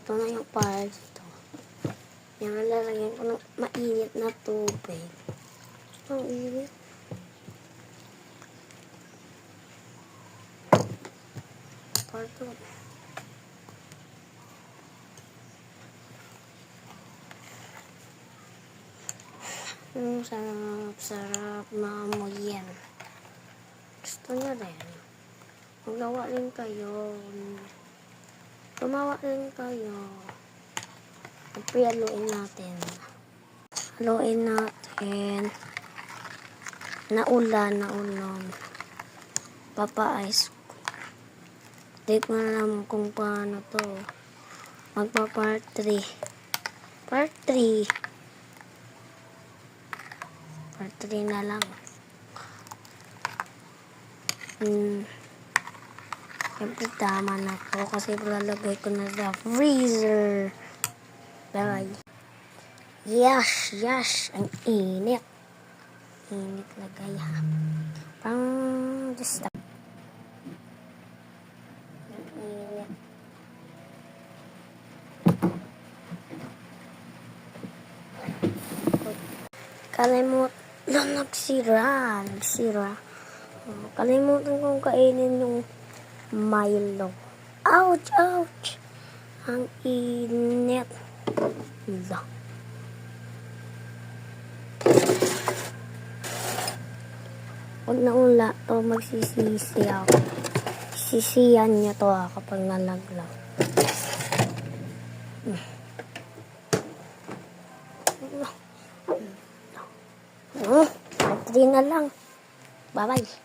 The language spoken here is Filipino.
Ito na yung parts ito. Yan, lalagyan ko ng mainit na tubig. Ang init. Part 2. Sarap maamoy yan. Gusto nyo rin. Magawa rin kayo. Gumawa rin kayo. Haluin natin. Haluin natin. Naulan. Papa-ice. Hindi ko na alam kung paano to. Magpa-part 3. Part 3. Part 3 na lang. Siyempre tama na to kasi lalagay ko na sa freezer. Bye. Yes. Ang init. Init lagay ha. Pang just ang init. Kalimut na nagsira. Kalimutan kong kainin yung Milo. Ouch! Ang init. Pag naula to, magsisisi ako. Sisiyan niya to kapag nalaglag. Part 3 na lang. Bye-bye.